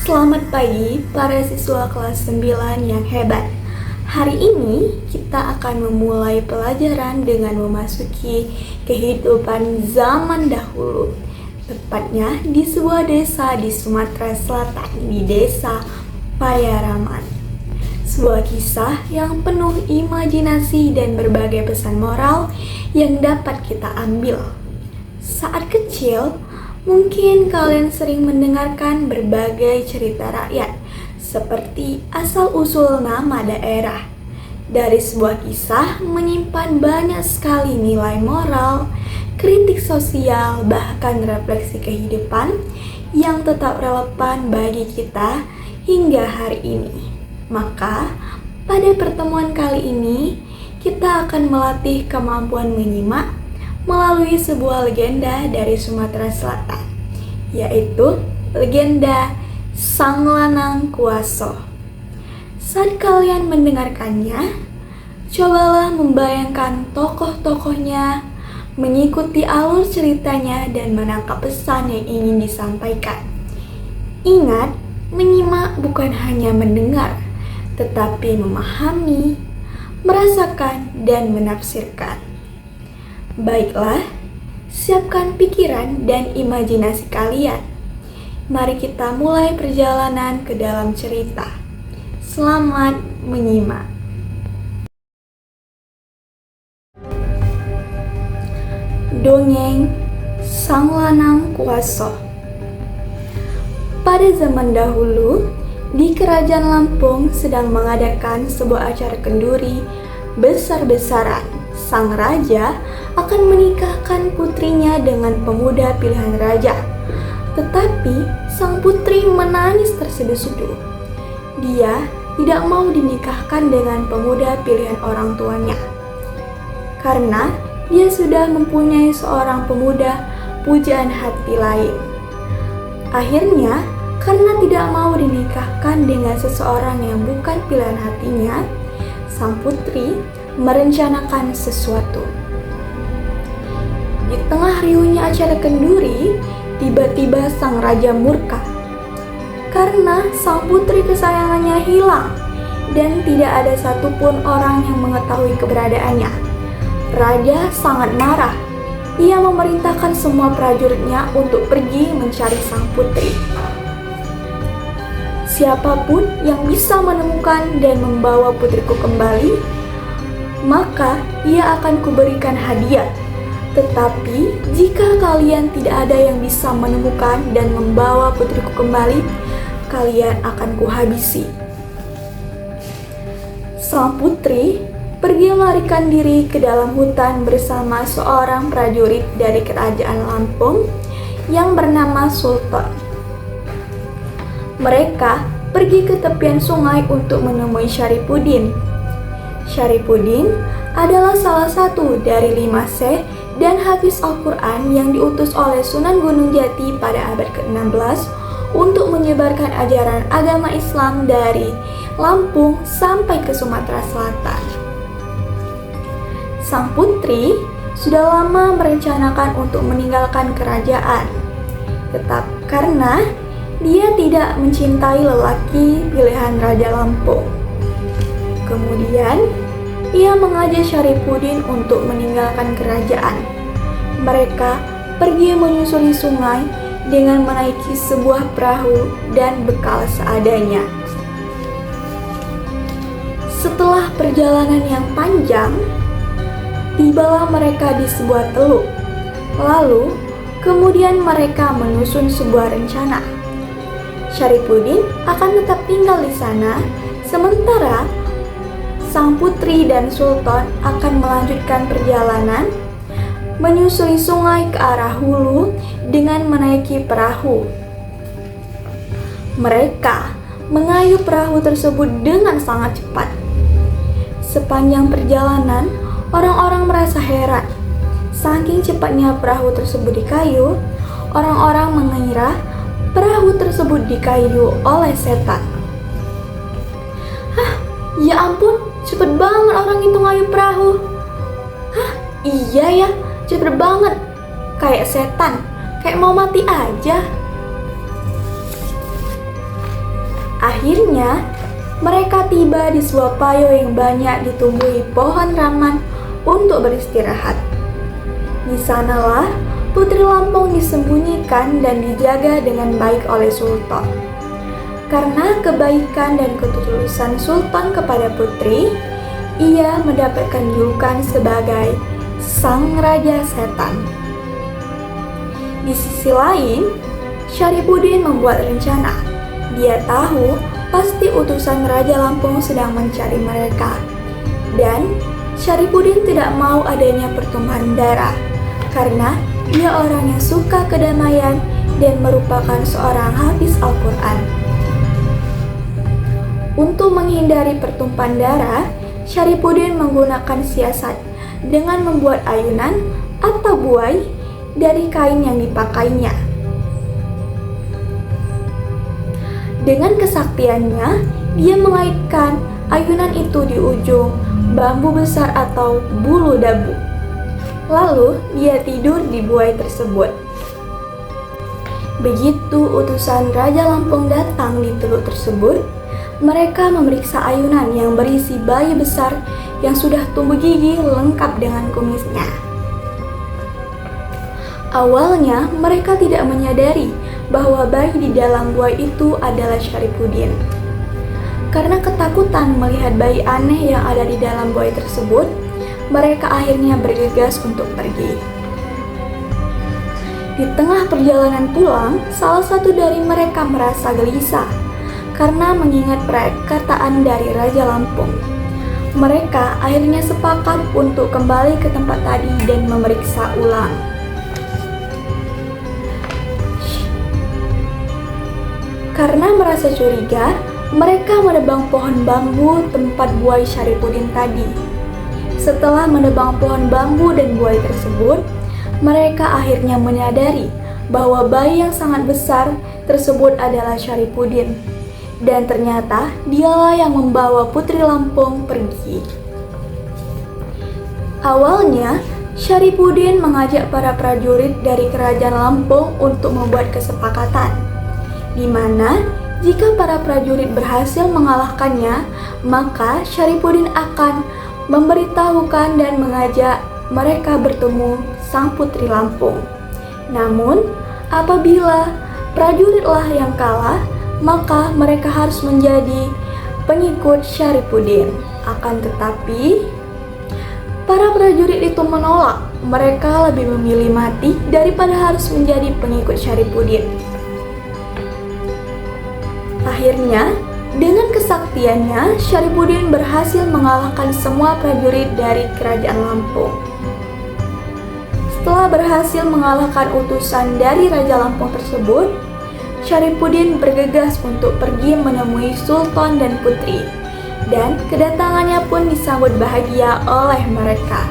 Selamat pagi para siswa kelas 9 yang hebat. Hari ini kita akan memulai pelajaran dengan memasuki kehidupan zaman dahulu. Tepatnya di sebuah desa di Sumatera Selatan, di desa Payaraman. Sebuah kisah yang penuh imajinasi dan berbagai pesan moral yang dapat kita ambil. Saat kecil, mungkin kalian sering mendengarkan berbagai cerita rakyat, seperti asal-usul nama daerah. Dari sebuah kisah menyimpan banyak sekali nilai moral, kritik sosial, bahkan refleksi kehidupan yang tetap relevan bagi kita hingga hari ini. Maka, pada pertemuan kali ini, kita akan melatih kemampuan menyimak melalui sebuah legenda dari Sumatera Selatan, yaitu legenda Sang Lanang Kuwaso. Saat kalian mendengarkannya, cobalah membayangkan tokoh-tokohnya, mengikuti alur ceritanya, dan menangkap pesan yang ingin disampaikan. Ingat, menyimak bukan hanya mendengar, tetapi memahami, merasakan, dan menafsirkan. Baiklah, siapkan pikiran dan imajinasi kalian. Mari kita mulai perjalanan ke dalam cerita. Selamat menyimak. Dongeng Sang Lanang Kuwaso. Pada zaman dahulu, di Kerajaan Lampung sedang mengadakan sebuah acara kenduri besar-besaran. Sang raja akan menikahkan putrinya dengan pemuda pilihan raja. Tetapi sang putri menangis terseduh-seduh. Dia tidak mau dinikahkan dengan pemuda pilihan orang tuanya, karena dia sudah mempunyai seorang pemuda pujaan hati lain. Akhirnya, karena tidak mau dinikahkan dengan seseorang yang bukan pilihan hatinya, sang putri merencanakan sesuatu. Di tengah riuhnya acara kenduri, tiba-tiba sang raja murka karena sang putri kesayangannya hilang dan tidak ada satupun orang yang mengetahui keberadaannya. Raja sangat marah. Ia memerintahkan semua prajuritnya untuk pergi mencari sang putri. Siapapun yang bisa menemukan dan membawa putriku kembali, maka ia akan kuberikan hadiah. Tetapi jika kalian tidak ada yang bisa menemukan dan membawa putriku kembali, kalian akan kuhabisi. Sang putri pergi melarikan diri ke dalam hutan bersama seorang prajurit dari Kerajaan Lampung yang bernama Sultan. Mereka pergi ke tepian sungai untuk menemui Syarifuddin. Syarifuddin adalah salah satu dari 5 syekh dan hafiz Al-Quran yang diutus oleh Sunan Gunung Jati pada abad ke-16 untuk menyebarkan ajaran agama Islam dari Lampung sampai ke Sumatera Selatan. Sang putri sudah lama merencanakan untuk meninggalkan kerajaan, tetap karena dia tidak mencintai lelaki pilihan Raja Lampung. Kemudian, ia mengajak Syarifuddin untuk meninggalkan kerajaan. Mereka pergi menyusuri sungai dengan menaiki sebuah perahu dan bekal seadanya. Setelah perjalanan yang panjang, tibalah mereka di sebuah teluk. Lalu, kemudian mereka menyusun sebuah rencana. Syarifuddin akan tetap tinggal di sana, sementara sang putri dan sultan akan melanjutkan perjalanan menyusuri sungai ke arah hulu dengan menaiki perahu. Mereka mengayuh perahu tersebut dengan sangat cepat. Sepanjang perjalanan, orang-orang merasa heran. Saking cepatnya perahu tersebut dikayuh, orang-orang mengira perahu tersebut dikayuh oleh setan. Hah, ya ampun, cepet banget orang itu ngayuh perahu. Hah, iya ya, cepet banget. Kayak setan, kayak mau mati aja. Akhirnya, mereka tiba di sebuah payo yang banyak ditumbuhi pohon raman untuk beristirahat. Di sanalah Putri Lampung disembunyikan dan dijaga dengan baik oleh Sultan. Karena kebaikan dan ketulusan Sultan kepada Putri, ia mendapatkan julukan sebagai Sang Raja Setan. Di sisi lain, Syarifuddin membuat rencana. Dia tahu pasti utusan Raja Lampung sedang mencari mereka. Dan Syarifuddin tidak mau adanya pertumpahan darah, karena dia orang yang suka kedamaian dan merupakan seorang hafiz Al-Quran. Untuk menghindari pertumpahan darah, Syarifuddin menggunakan siasat dengan membuat ayunan atau buai dari kain yang dipakainya. Dengan kesaktiannya, dia mengaitkan ayunan itu di ujung bambu besar atau bulu dabu. Lalu dia tidur di buai tersebut. Begitu utusan Raja Lampung datang di teluk tersebut, mereka memeriksa ayunan yang berisi bayi besar yang sudah tumbuh gigi lengkap dengan kumisnya. Awalnya mereka tidak menyadari bahwa bayi di dalam buai itu adalah Syarifuddin. Karena ketakutan melihat bayi aneh yang ada di dalam buai tersebut, mereka akhirnya bergegas untuk pergi. Di tengah perjalanan pulang, salah satu dari mereka merasa gelisah karena mengingat perkataan dari Raja Lampung. Mereka akhirnya sepakat untuk kembali ke tempat tadi dan memeriksa ulang. Karena merasa curiga, mereka menebang pohon bambu tempat buai Syarifuddin tadi. Setelah menebang pohon bambu dan buai tersebut, mereka akhirnya menyadari bahwa bayi yang sangat besar tersebut adalah Syarifuddin. Dan ternyata dialah yang membawa Putri Lampung pergi. Awalnya, Syarifuddin mengajak para prajurit dari Kerajaan Lampung untuk membuat kesepakatan, di mana jika para prajurit berhasil mengalahkannya, maka Syarifuddin akan memberitahukan dan mengajak mereka bertemu Sang Putri Lampung. Namun, apabila prajuritlah yang kalah, maka mereka harus menjadi pengikut Syarifuddin. Akan tetapi, para prajurit itu menolak. Mereka lebih memilih mati daripada harus menjadi pengikut Syarifuddin. Akhirnya, dengan kesaktiannya, Syarifuddin berhasil mengalahkan semua prajurit dari Kerajaan Lampung. Setelah berhasil mengalahkan utusan dari Raja Lampung tersebut, Syarifuddin bergegas untuk pergi menemui Sultan dan Putri, dan kedatangannya pun disambut bahagia oleh mereka.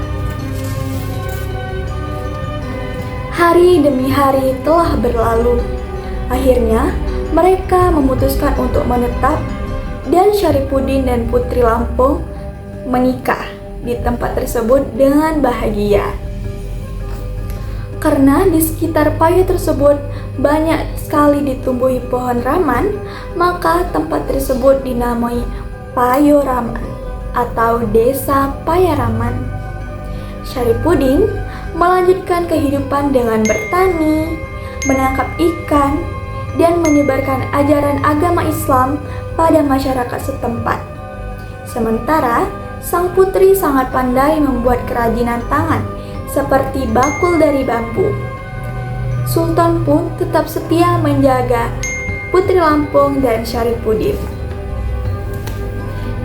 Hari demi hari telah berlalu. Akhirnya, mereka memutuskan untuk menetap dan Syarifuddin dan Putri Lampung menikah di tempat tersebut dengan bahagia. Karena di sekitar payo tersebut banyak sekali ditumbuhi pohon raman, maka tempat tersebut dinamai Payo Raman atau Desa Payaraman. Syarifuddin melanjutkan kehidupan dengan bertani, menangkap ikan, dan menyebarkan ajaran agama Islam pada masyarakat setempat. Sementara, sang putri sangat pandai membuat kerajinan tangan seperti bakul dari bambu. Sultan pun tetap setia menjaga Putri Lampung dan Syarifuddin.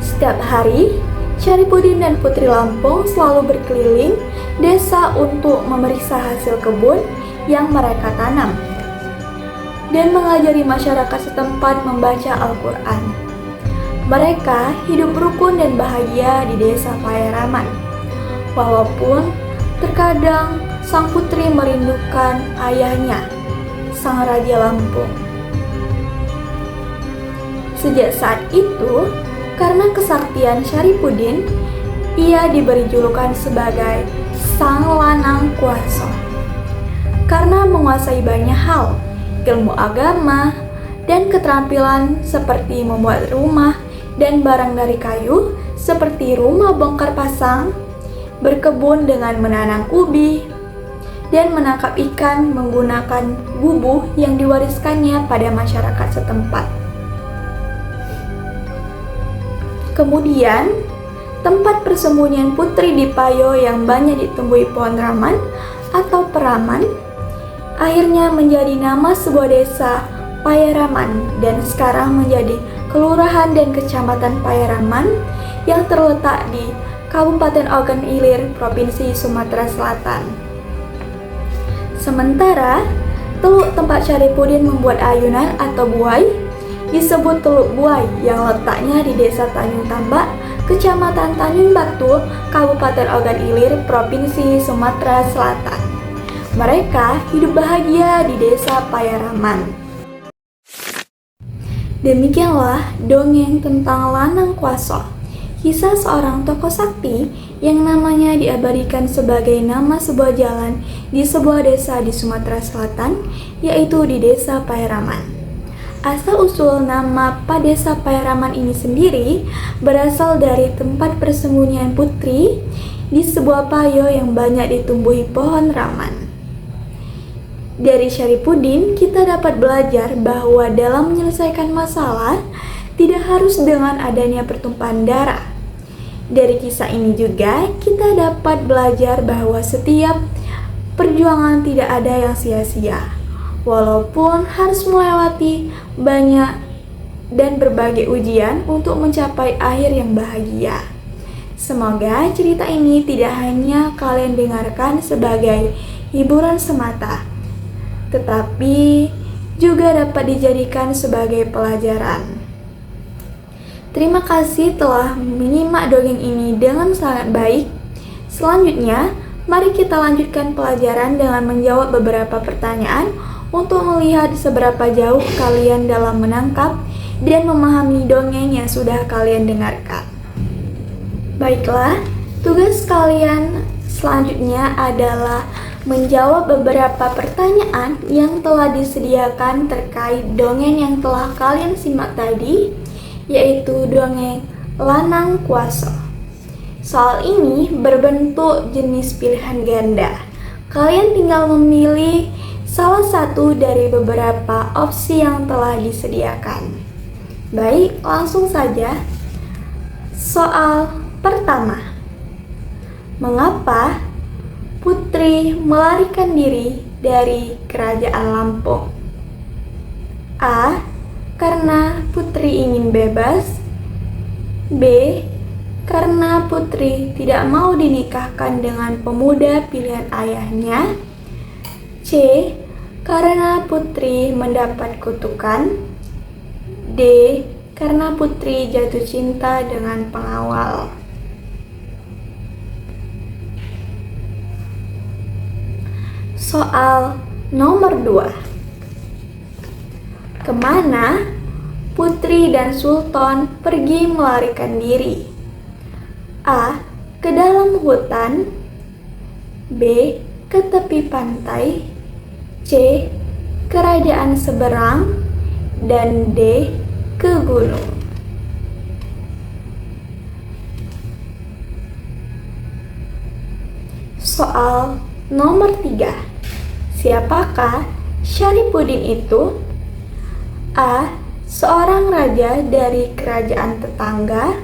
Setiap hari, Syarifuddin dan Putri Lampung selalu berkeliling desa untuk memeriksa hasil kebun yang mereka tanam dan mengajari masyarakat setempat membaca Al-Quran. Mereka hidup rukun dan bahagia di Desa Payaraman. Walaupun terkadang sang putri merindukan ayahnya, Sang Raja Lampung. Sejak saat itu, karena kesaktian Syarifuddin, ia diberi julukan sebagai Sang Lanang Kuasa. Karena menguasai banyak hal, ilmu agama, dan keterampilan seperti membuat rumah dan barang dari kayu seperti rumah bongkar pasang, berkebun dengan menanam ubi, dan menangkap ikan menggunakan bubuh yang diwariskannya pada masyarakat setempat. Kemudian, tempat persembunyian putri di Payo yang banyak ditumbuhi pohon raman atau peraman akhirnya menjadi nama sebuah desa, Payaraman, dan sekarang menjadi kelurahan dan kecamatan Payaraman yang terletak di Kabupaten Ogan Ilir, Provinsi Sumatera Selatan. Sementara, teluk tempat Syarifudin membuat ayunan atau buai disebut Teluk Buai yang letaknya di Desa Tanjung Tambak, Kecamatan Tanjung Batu, Kabupaten Ogan Ilir, Provinsi Sumatera Selatan. Mereka hidup bahagia di Desa Payaraman. Demikianlah dongeng tentang Lanang Kuaso, kisah seorang tokoh sakti yang namanya diabadikan sebagai nama sebuah jalan di sebuah desa di Sumatera Selatan, yaitu di Desa Payaraman. Asal-usul nama Desa Payaraman ini sendiri berasal dari tempat persembunyian putri di sebuah payo yang banyak ditumbuhi pohon raman. Dari Syarifudin, kita dapat belajar bahwa dalam menyelesaikan masalah tidak harus dengan adanya pertumpahan darah. Dari kisah ini juga kita dapat belajar bahwa setiap perjuangan tidak ada yang sia-sia, walaupun harus melewati banyak dan berbagai ujian untuk mencapai akhir yang bahagia. Semoga cerita ini tidak hanya kalian dengarkan sebagai hiburan semata, tetapi juga dapat dijadikan sebagai pelajaran. Terima kasih telah menyimak dongeng ini dengan sangat baik. Selanjutnya, mari kita lanjutkan pelajaran dengan menjawab beberapa pertanyaan untuk melihat seberapa jauh kalian dalam menangkap dan memahami dongeng yang sudah kalian dengarkan. Baiklah, tugas kalian selanjutnya adalah menjawab beberapa pertanyaan yang telah disediakan terkait dongeng yang telah kalian simak tadi, yaitu dongeng Lanang Kuaso. Soal ini berbentuk jenis pilihan ganda. Kalian tinggal memilih salah satu dari beberapa opsi yang telah disediakan. Baik, langsung saja. Soal pertama. Mengapa Putri melarikan diri dari Kerajaan Lampung? A. Karena Putri ingin bebas. B. Karena Putri tidak mau dinikahkan dengan pemuda pilihan ayahnya. C. Karena Putri mendapat kutukan. D. Karena Putri jatuh cinta dengan pengawal. Soal nomor 2. Kemana Putri dan Sultan pergi melarikan diri? A. Ke dalam hutan. B. Ke tepi pantai. C. Kerajaan seberang. Dan D. Ke gunung. Soal nomor 3. Siapakah Syarifudin itu? A. Seorang raja dari kerajaan tetangga.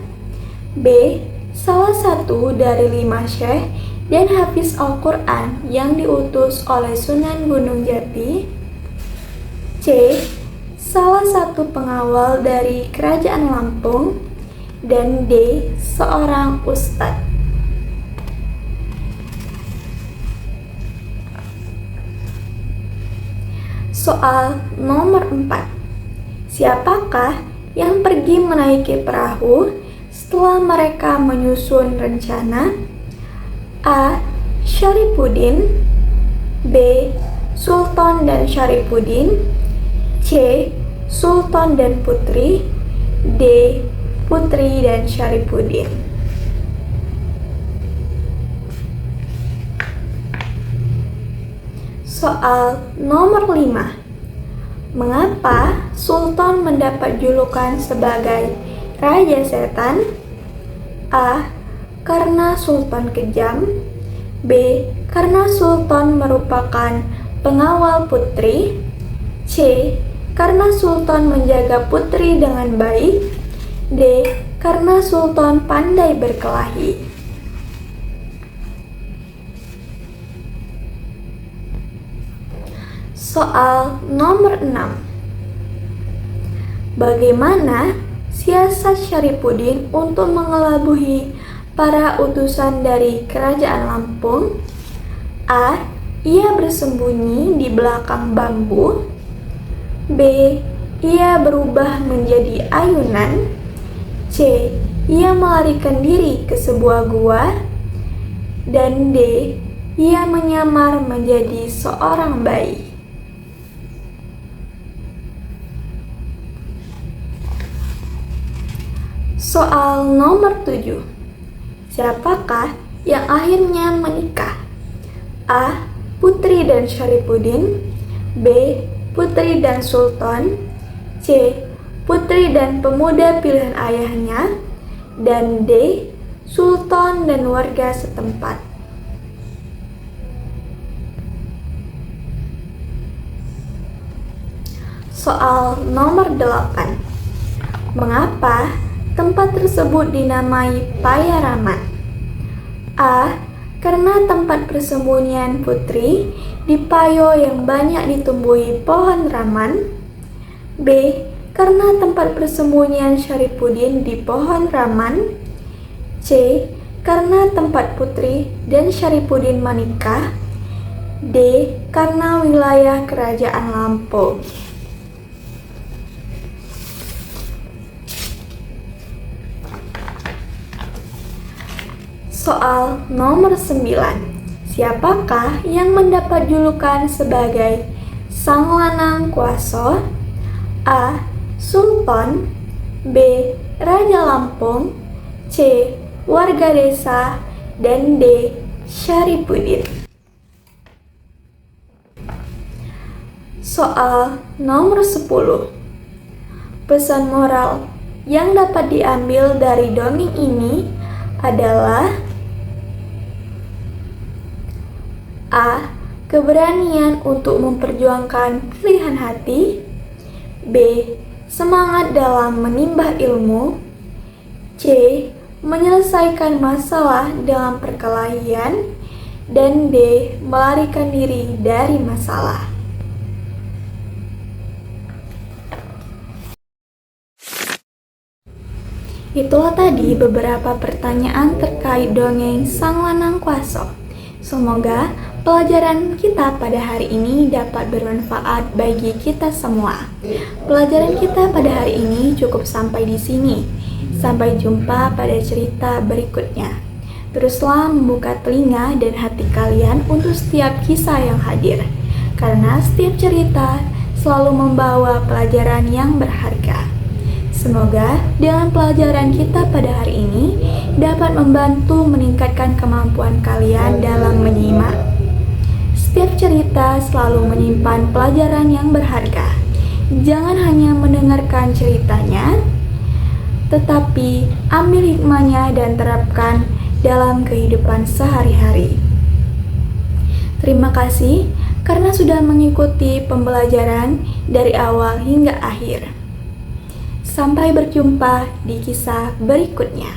B. Salah satu dari 5 syekh dan hafiz Al-Quran yang diutus oleh Sunan Gunung Jati. C. Salah satu pengawal dari kerajaan Lampung. Dan D. Seorang ustadz. Soal nomor 4. Siapakah yang pergi menaiki perahu setelah mereka menyusun rencana? A. Syarifudin. B. Sultan dan Syarifudin. C. Sultan dan Putri. D. Putri dan Syarifudin. Soal nomor 5. Mengapa Sultan mendapat julukan sebagai Raja Setan? A. Karena Sultan kejam. B. Karena Sultan merupakan pengawal putri. C. Karena Sultan menjaga putri dengan baik. D. Karena Sultan pandai berkelahi. Soal nomor 6. Bagaimana siasat Syarifuddin untuk mengelabui para utusan dari kerajaan Lampung? A. Ia bersembunyi di belakang bambu. B. Ia berubah menjadi ayunan. C. Ia melarikan diri ke sebuah gua. Dan D. Ia menyamar menjadi seorang bayi. Soal nomor 7. Siapakah yang akhirnya menikah? A. Putri dan Syarifuddin. B. Putri dan Sultan. C. Putri dan pemuda pilihan ayahnya. Dan D. Sultan dan warga setempat. Soal nomor 8. Mengapa tempat tersebut dinamai Payaraman? A. Karena tempat persembunyian putri di payo yang banyak ditumbuhi pohon raman. B. Karena tempat persembunyian Syarifuddin di pohon raman. C. Karena tempat putri dan Syarifuddin menikah. D. Karena wilayah kerajaan Lampung. Soal nomor 9. Siapakah yang mendapat julukan sebagai Sang Lanang Kuaso? A. Sultan. B. Raja Lampung. C. Warga desa. Dan D. Syarifuddin. Soal nomor 10. Pesan moral yang dapat diambil dari dongeng ini adalah A. Keberanian untuk memperjuangkan pilihan hati. B. Semangat dalam menimba ilmu. C. Menyelesaikan masalah dalam perkelahian. Dan D. Melarikan diri dari masalah. Itulah tadi beberapa pertanyaan terkait dongeng Sang Lanang Kuaso. Semoga pelajaran kita pada hari ini dapat bermanfaat bagi kita semua. Pelajaran kita pada hari ini cukup sampai di sini. Sampai jumpa pada cerita berikutnya. Teruslah membuka telinga dan hati kalian untuk setiap kisah yang hadir. Karena setiap cerita selalu membawa pelajaran yang berharga. Semoga dengan pelajaran kita pada hari ini dapat membantu meningkatkan kemampuan kalian dalam menyimak. Setiap cerita selalu menyimpan pelajaran yang berharga. Jangan hanya mendengarkan ceritanya, tetapi ambil hikmahnya dan terapkan dalam kehidupan sehari-hari. Terima kasih karena sudah mengikuti pembelajaran dari awal hingga akhir. Sampai berjumpa di kisah berikutnya.